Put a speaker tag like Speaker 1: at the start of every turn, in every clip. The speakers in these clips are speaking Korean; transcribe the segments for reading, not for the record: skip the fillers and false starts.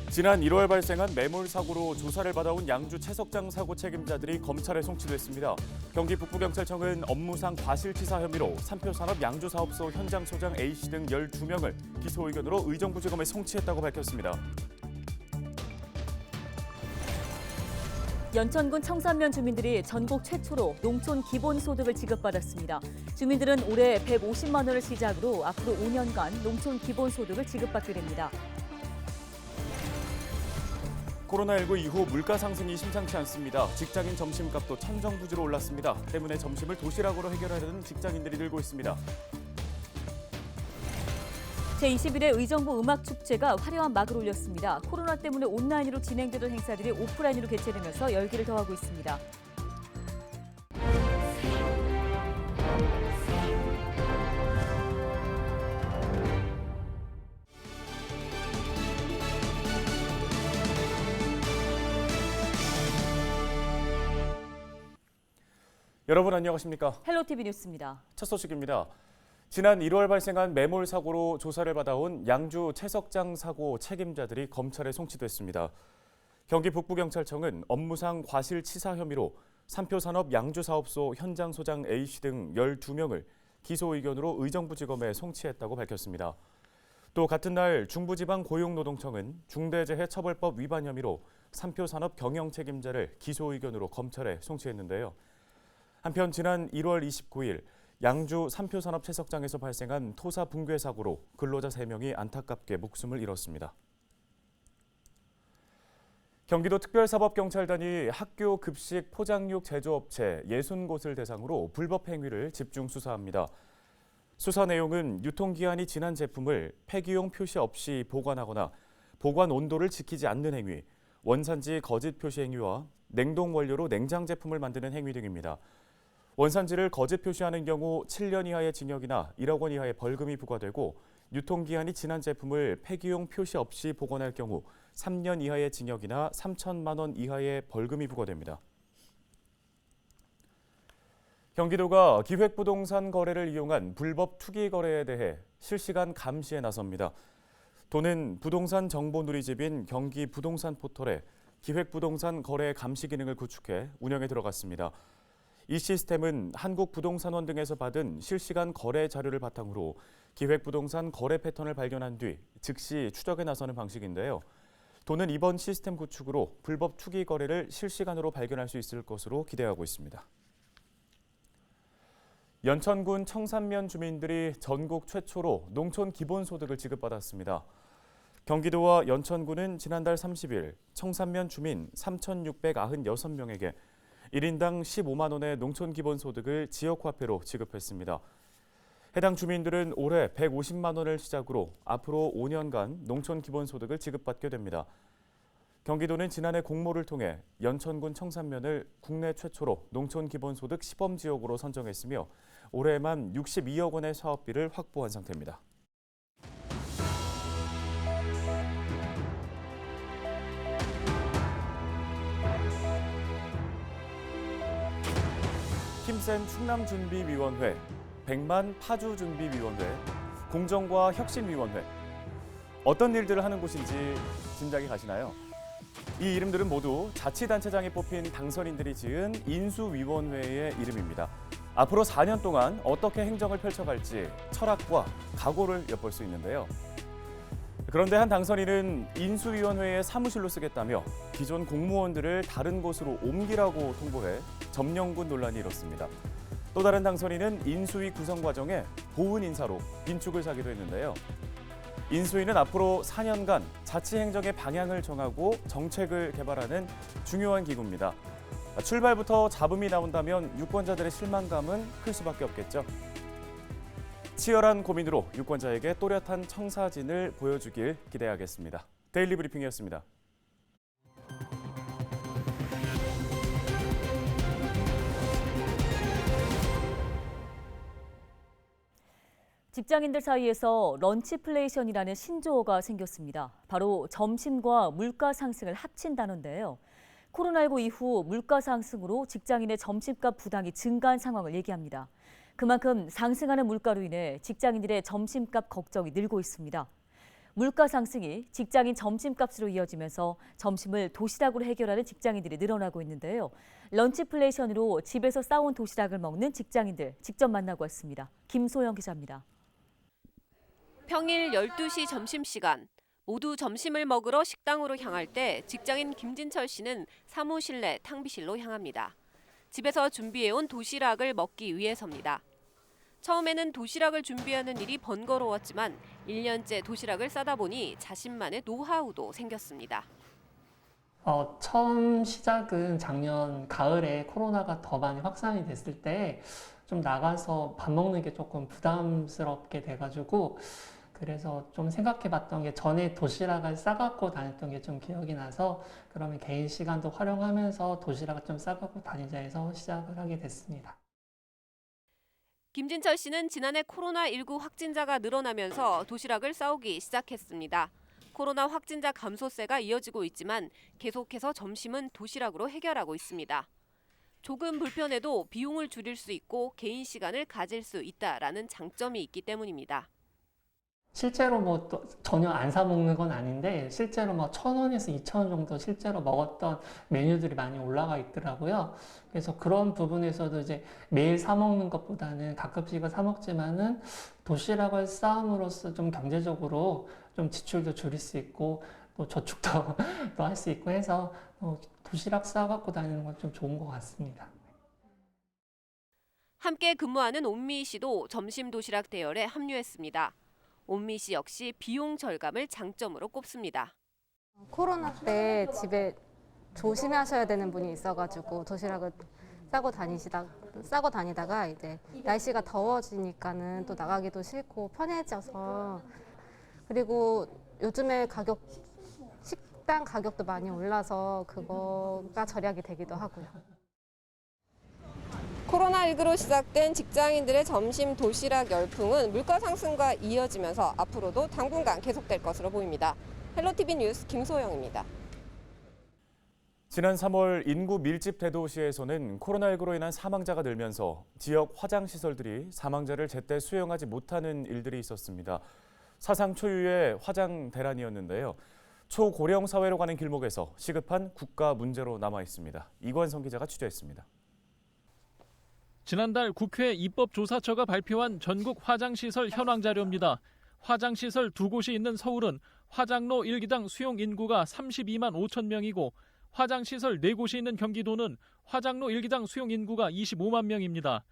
Speaker 1: 지난 1월 발생한 매몰 사고로 조사를 받아온 양주 채석장 사고 책임자들이 검찰에 송치됐습니다. 경기 북부경찰청은 업무상 과실치사 혐의로 삼표산업 양주사업소 현장 소장 A씨 등 12명을 기소 의견으로 의정부지검에 송치했다고 밝혔습니다.
Speaker 2: 연천군 청산면 주민들이 전국 최초로 농촌 기본소득을 지급받았습니다. 주민들은 올해 150만 원을 시작으로 앞으로 5년간 농촌 기본소득을 지급받게 됩니다.
Speaker 1: 코로나19 이후 물가 상승이 심상치 않습니다. 직장인 점심값도 천정부지로 올랐습니다. 때문에 점심을 도시락으로 해결하려는 직장인들이 늘고 있습니다.
Speaker 2: 제21회 의정부 음악축제가 화려한 막을 올렸습니다. 코로나 때문에 온라인으로 진행되던 행사들이 오프라인으로 개최되면서 열기를 더하고 있습니다.
Speaker 1: 여러분 안녕하십니까?
Speaker 2: 헬로티비 뉴스입니다.
Speaker 1: 첫 소식입니다. 지난 1월 발생한 매몰 사고로 조사를 받아온 양주 채석장 사고 책임자들이 검찰에 송치됐습니다. 경기 북부경찰청은 업무상 과실치사 혐의로 삼표산업 양주사업소 현장 소장 A씨 등 12명을 기소 의견으로 의정부지검에 송치했다고 밝혔습니다. 또 같은 날 중부지방고용노동청은 중대재해처벌법 위반 혐의로 삼표산업 경영 책임자를 기소 의견으로 검찰에 송치했는데요. 한편 지난 1월 29일 양주 삼표산업 채석장에서 발생한 토사 붕괴 사고로 근로자 3명이 안타깝게 목숨을 잃었습니다. 경기도 특별사법경찰단이 학교 급식 포장육 제조업체 60곳을 대상으로 불법 행위를 집중 수사합니다. 수사 내용은 유통기한이 지난 제품을 폐기용 표시 없이 보관하거나 보관 온도를 지키지 않는 행위, 원산지 거짓 표시 행위와 냉동 원료로 냉장 제품을 만드는 행위 등입니다. 원산지를 거짓 표시하는 경우 7년 이하의 징역이나 1억 원 이하의 벌금이 부과되고 유통기한이 지난 제품을 폐기용 표시 없이 보관할 경우 3년 이하의 징역이나 3천만 원 이하의 벌금이 부과됩니다. 경기도가 기획부동산 거래를 이용한 불법 투기 거래에 대해 실시간 감시에 나섭니다. 도는 부동산 정보 누리집인 경기 부동산 포털에 기획부동산 거래 감시 기능을 구축해 운영에 들어갔습니다. 이 시스템은 한국부동산원 등에서 받은 실시간 거래 자료를 바탕으로 기획부동산 거래 패턴을 발견한 뒤 즉시 추적에 나서는 방식인데요. 도는 이번 시스템 구축으로 불법 투기 거래를 실시간으로 발견할 수 있을 것으로 기대하고 있습니다. 연천군 청산면 주민들이 전국 최초로 농촌 기본소득을 지급받았습니다. 경기도와 연천군은 지난달 30일 청산면 주민 3,696명에게 1인당 15만 원의 농촌 기본소득을 지역화폐로 지급했습니다. 해당 주민들은 올해 150만 원을 시작으로 앞으로 5년간 농촌 기본소득을 지급받게 됩니다. 경기도는 지난해 공모를 통해 연천군 청산면을 국내 최초로 농촌 기본소득 시범지역으로 선정했으며 올해만 62억 원의 사업비를 확보한 상태입니다. 힘센 충남준비위원회, 백만 파주준비위원회, 공정과 혁신위원회. 어떤 일들을 하는 곳인지 짐작이 가시나요? 이 이름들은 모두 자치단체장에 뽑힌 당선인들이 지은 인수위원회의 이름입니다. 앞으로 4년 동안 어떻게 행정을 펼쳐갈지 철학과 각오를 엿볼 수 있는데요. 그런데 한 당선인은 인수위원회의 사무실로 쓰겠다며 기존 공무원들을 다른 곳으로 옮기라고 통보해 점령군 논란이 일었습니다. 또 다른 당선인은 인수위 구성 과정에 보훈 인사로 빈축을 사기도 했는데요. 인수위는 앞으로 4년간 자치행정의 방향을 정하고 정책을 개발하는 중요한 기구입니다. 출발부터 잡음이 나온다면 유권자들의 실망감은 클 수밖에 없겠죠. 치열한 고민으로 유권자에게 또렷한 청사진을 보여주길 기대하겠습니다. 데일리 브리핑이었습니다.
Speaker 2: 직장인들 사이에서 런치플레이션이라는 신조어가 생겼습니다. 바로 점심과 물가 상승을 합친 단어인데요. 코로나19 이후 물가 상승으로 직장인의 점심값 부담이 증가한 상황을 얘기합니다. 그만큼 상승하는 물가로 인해 직장인들의 점심값 걱정이 늘고 있습니다. 물가 상승이 직장인 점심값으로 이어지면서 점심을 도시락으로 해결하는 직장인들이 늘어나고 있는데요. 런치플레이션으로 집에서 싸온 도시락을 먹는 직장인들 직접 만나고 왔습니다. 김소영 기자입니다.
Speaker 3: 평일 12시 점심시간. 모두 점심을 먹으러 식당으로 향할 때 직장인 김진철 씨는 사무실 내 탕비실로 향합니다. 집에서 준비해온 도시락을 먹기 위해서입니다. 처음에는 도시락을 준비하는 일이 번거로웠지만 1년째 도시락을 싸다 보니 자신만의 노하우도 생겼습니다.
Speaker 4: 처음 시작은 작년 가을에 코로나가 더 많이 확산이 됐을 때 좀 나가서 밥 먹는 게 조금 부담스럽게 돼가지고 그래서 좀 생각해 봤던 게 전에 도시락을 싸갖고 다녔던 게 좀 기억이 나서 그러면 개인 시간도 활용하면서 도시락을 좀 싸갖고 다니자 해서 시작을 하게 됐습니다.
Speaker 3: 김진철 씨는 지난해 코로나19 확진자가 늘어나면서 도시락을 싸오기 시작했습니다. 코로나 확진자 감소세가 이어지고 있지만 계속해서 점심은 도시락으로 해결하고 있습니다. 조금 불편해도 비용을 줄일 수 있고 개인 시간을 가질 수 있다라는 장점이 있기 때문입니다.
Speaker 4: 실제로 또 전혀 안 사 먹는 건 아닌데 실제로 1,000원에서 2,000원 정도 실제로 먹었던 메뉴들이 많이 올라가 있더라고요. 그래서 그런 부분에서도 이제 매일 사 먹는 것보다는 가끔씩은 사 먹지만은 도시락을 싸움으로써 좀 경제적으로 좀 지출도 줄일 수 있고 또 저축도 또 할 수 있고 해서 도시락 싸 갖고 다니는 건 좀 좋은 것 같습니다.
Speaker 3: 함께 근무하는 온미 씨도 점심 도시락 대열에 합류했습니다. 온미 씨 역시 비용 절감을 장점으로 꼽습니다.
Speaker 5: 코로나 때 집에 조심하셔야 되는 분이 있어가지고 도시락을 싸고 다니다가 이제 날씨가 더워지니까는 또 나가기도 싫고 편해져서 그리고 요즘에 식당 가격도 많이 올라서 그거가 절약이 되기도 하고요.
Speaker 6: 코로나19로 시작된 직장인들의 점심 도시락 열풍은 물가 상승과 이어지면서 앞으로도 당분간 계속될 것으로 보입니다. 헬로티비 뉴스 김소영입니다.
Speaker 1: 지난 3월 인구 밀집 대도시에서는 코로나19로 인한 사망자가 늘면서 지역 화장시설들이 사망자를 제때 수용하지 못하는 일들이 있었습니다. 사상 초유의 화장 대란이었는데요. 초고령 사회로 가는 길목에서 시급한 국가 문제로 남아 있습니다. 이관성 기자가 취재했습니다.
Speaker 7: 지난달 국회 입법조사처가 발표한 전국 화장시설 현황 자료입니다. 화장시설 2곳이 있는 서울은 화장로 1기당 수용 인구가 32만 5천 명이고 화장시설 4곳이 있는 경기도는 화장로 1기당 수용 인구가 25만 명입니다.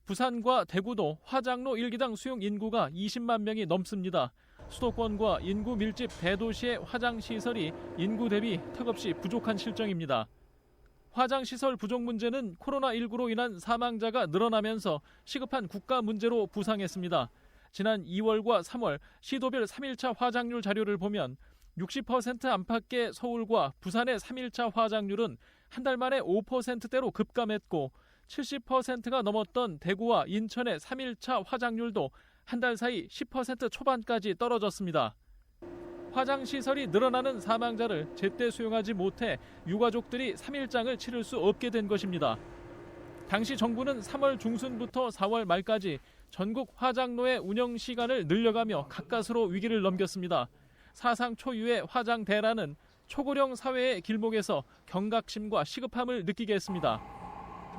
Speaker 7: 부산과 대구도 화장로 1기당 수용 인구가 20만 명이 넘습니다. 수도권과 인구 밀집 대도시의 화장시설이 인구 대비 턱없이 부족한 실정입니다. 화장시설 부족 문제는 코로나19로 인한 사망자가 늘어나면서 시급한 국가 문제로 부상했습니다. 지난 2월과 3월 시도별 3일차 화장률 자료를 보면 60% 안팎의 서울과 부산의 3일차 화장률은 한 달 만에 5%대로 급감했고 70%가 넘었던 대구와 인천의 3일차 화장률도 한 달 사이 10% 초반까지 떨어졌습니다. 화장시설이 늘어나는 사망자를 제때 수용하지 못해 유가족들이 3일장을 치를 수 없게 된 것입니다. 당시 정부는 3월 중순부터 4월 말까지 전국 화장로의 운영 시간을 늘려가며 가까스로 위기를 넘겼습니다. 사상 초유의 화장 대란은 초고령 사회의 길목에서 경각심과 시급함을 느끼게 했습니다.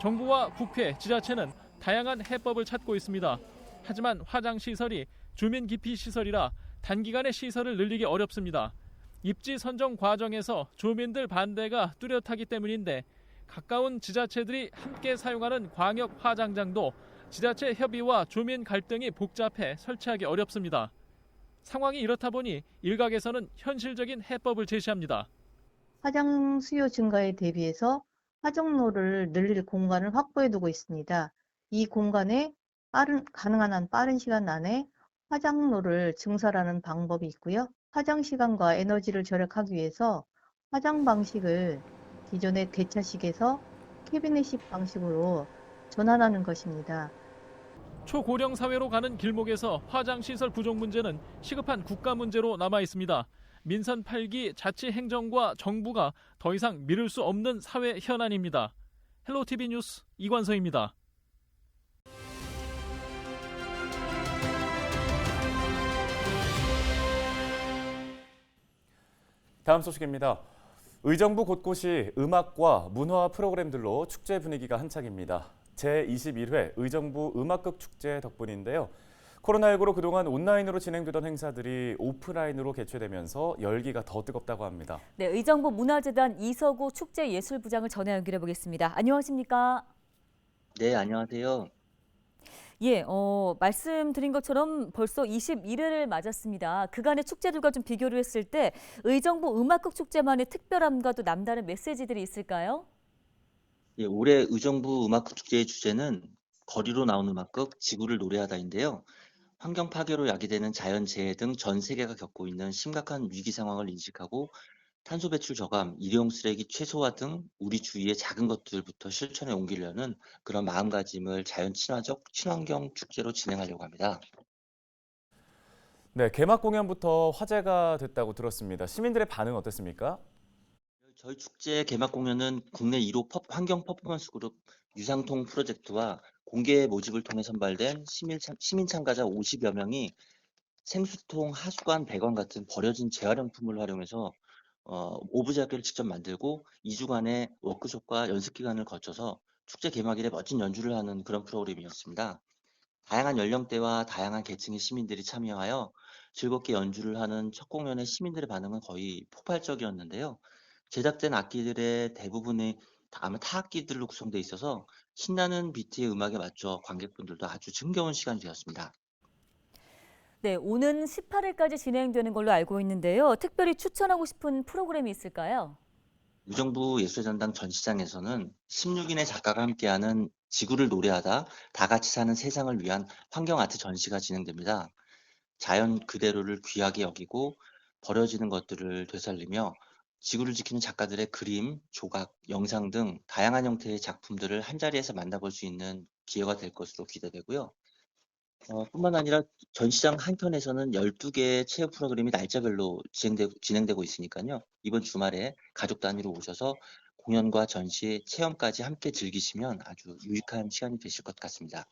Speaker 7: 정부와 국회, 지자체는 다양한 해법을 찾고 있습니다. 하지만 화장시설이 주민 기피 시설이라 단기간에 시설을 늘리기 어렵습니다. 입지 선정 과정에서 주민들 반대가 뚜렷하기 때문인데 가까운 지자체들이 함께 사용하는 광역 화장장도 지자체 협의와 주민 갈등이 복잡해 설치하기 어렵습니다. 상황이 이렇다 보니 일각에서는 현실적인 해법을 제시합니다.
Speaker 8: 화장 수요 증가에 대비해서 화장로를 늘릴 공간을 확보해두고 있습니다. 이 공간에 가능한 한 빠른 시간 안에 화장로를 증설하는 방법이 있고요. 화장 시간과 에너지를 절약하기 위해서 화장 방식을 기존의 대차식에서 캐비넷식 방식으로 전환하는 것입니다.
Speaker 7: 초고령 사회로 가는 길목에서 화장시설 부족 문제는 시급한 국가 문제로 남아 있습니다. 민선 8기 자치행정과 정부가 더 이상 미룰 수 없는 사회 현안입니다. 헬로티비 뉴스 이관서입니다.
Speaker 1: 다음 소식입니다. 의정부 곳곳이 음악과 문화 프로그램들로 축제 분위기가 한창입니다. 제21회 의정부 음악극 축제 덕분인데요. 코로나19로 그동안 온라인으로 진행되던 행사들이 오프라인으로 개최되면서 열기가 더 뜨겁다고 합니다.
Speaker 2: 네, 의정부 문화재단 이서구 축제예술부장을 전화 연결해 보겠습니다. 안녕하십니까?
Speaker 9: 네, 안녕하세요.
Speaker 2: 예, 말씀드린 것처럼 벌써 21회를 맞았습니다. 그간의 축제들과 좀 비교를 했을 때 의정부 음악극 축제만의 특별함과 또 남다른 메시지들이 있을까요?
Speaker 9: 예, 올해 의정부 음악극 축제의 주제는 거리로 나온 음악극 지구를 노래하다인데요. 환경 파괴로 야기되는 자연재해 등 전 세계가 겪고 있는 심각한 위기 상황을 인식하고 탄소 배출 저감, 일회용 쓰레기 최소화 등 우리 주위의 작은 것들부터 실천에 옮기려는 그런 마음가짐을 자연 친화적 친환경 축제로 진행하려고 합니다.
Speaker 1: 네, 개막 공연부터 화제가 됐다고 들었습니다. 시민들의 반응 어땠습니까?
Speaker 9: 저희 축제 개막 공연은 국내 1호 환경 퍼포먼스 그룹 유상통 프로젝트와 공개 모집을 통해 선발된 시민 참가자 50여 명이 생수통, 하수관, 배관 같은 버려진 재활용품을 활용해서 오브제를 직접 만들고 2주간의 워크숍과 연습 기간을 거쳐서 축제 개막일에 멋진 연주를 하는 그런 프로그램이었습니다. 다양한 연령대와 다양한 계층의 시민들이 참여하여 즐겁게 연주를 하는 첫 공연의 시민들의 반응은 거의 폭발적이었는데요. 제작된 악기들의 대부분이 아마 타악기들로 구성되어 있어서 신나는 비트의 음악에 맞춰 관객분들도 아주 즐거운 시간이 되었습니다.
Speaker 2: 네, 오는 18일까지 진행되는 걸로 알고 있는데요. 특별히 추천하고 싶은 프로그램이 있을까요?
Speaker 9: 의정부 예술전당 전시장에서는 16인의 작가가 함께하는 지구를 노래하다 다 같이 사는 세상을 위한 환경 아트 전시가 진행됩니다. 자연 그대로를 귀하게 여기고 버려지는 것들을 되살리며 지구를 지키는 작가들의 그림, 조각, 영상 등 다양한 형태의 작품들을 한자리에서 만나볼 수 있는 기회가 될 것으로 기대되고요. 뿐만 아니라 전시장 한켠에서는 12개의 체육 프로그램이 날짜별로 진행되고 있으니까요. 이번 주말에 가족 단위로 오셔서 공연과 전시, 체험까지 함께 즐기시면 아주 유익한 시간이 되실 것 같습니다.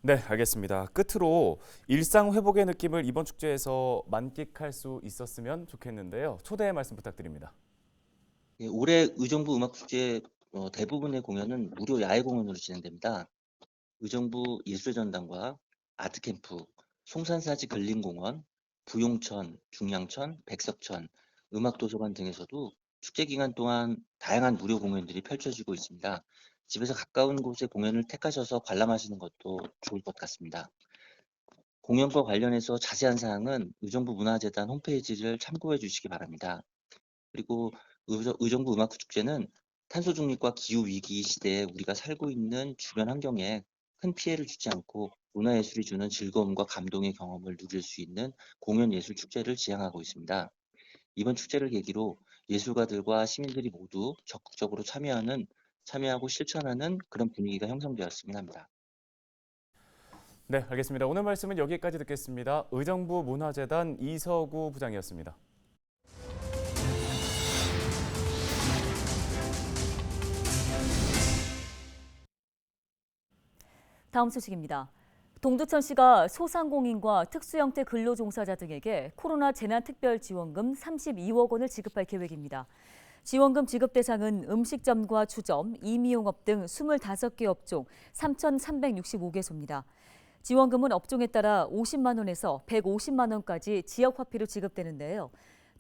Speaker 1: 네, 알겠습니다. 끝으로 일상 회복의 느낌을 이번 축제에서 만끽할 수 있었으면 좋겠는데요. 초대의 말씀 부탁드립니다.
Speaker 9: 예, 올해 의정부 음악축제 대부분의 공연은 무료 야외 공연으로 진행됩니다. 의정부 예술전당과 아트캠프, 송산사지 근린공원, 부용천, 중량천, 백석천, 음악도서관 등에서도 축제 기간 동안 다양한 무료 공연들이 펼쳐지고 있습니다. 집에서 가까운 곳에 공연을 택하셔서 관람하시는 것도 좋을 것 같습니다. 공연과 관련해서 자세한 사항은 의정부 문화재단 홈페이지를 참고해 주시기 바랍니다. 그리고 의정부 음악축제는 탄소 중립과 기후 위기 시대에 우리가 살고 있는 주변 환경에 큰 피해를 주지 않고 문화예술이 주는 즐거움과 감동의 경험을 누릴 수 있는 공연 예술 축제를 지향하고 있습니다. 이번 축제를 계기로 예술가들과 시민들이 모두 적극적으로 참여하고 실천하는 그런 분위기가 형성되었으면 합니다.
Speaker 1: 네, 알겠습니다. 오늘 말씀은 여기까지 듣겠습니다. 의정부 문화재단 이서구 부장이었습니다.
Speaker 2: 다음 소식입니다. 동두천시가 소상공인과 특수형태 근로종사자 등에게 코로나 재난특별지원금 32억 원을 지급할 계획입니다. 지원금 지급 대상은 음식점과 주점, 임의용업 등 25개 업종 3,365개소입니다. 지원금은 업종에 따라 50만 원에서 150만 원까지 지역화폐로 지급되는데요.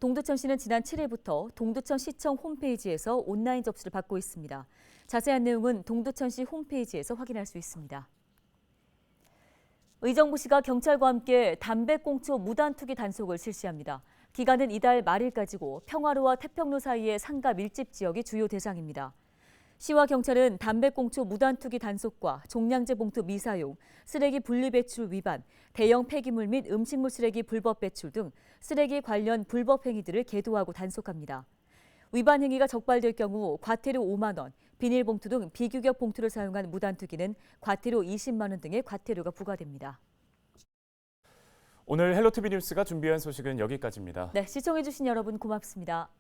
Speaker 2: 동두천시는 지난 7일부터 동두천시청 홈페이지에서 온라인 접수를 받고 있습니다. 자세한 내용은 동두천시 홈페이지에서 확인할 수 있습니다. 의정부시가 경찰과 함께 담배꽁초 무단투기 단속을 실시합니다. 기간은 이달 말일까지고 평화로와 태평로 사이의 상가 밀집 지역이 주요 대상입니다. 시와 경찰은 담배꽁초 무단투기 단속과 종량제 봉투 미사용, 쓰레기 분리배출 위반, 대형 폐기물 및 음식물 쓰레기 불법 배출 등 쓰레기 관련 불법 행위들을 계도하고 단속합니다. 위반 행위가 적발될 경우 과태료 5만 원, 비닐봉투 등 비규격 봉투를 사용한 무단투기는 과태료 20만 원 등의 과태료가 부과됩니다.
Speaker 1: 오늘 헬로티비 뉴스가 준비한 소식은 여기까지입니다.
Speaker 2: 네, 시청해주신 여러분 고맙습니다.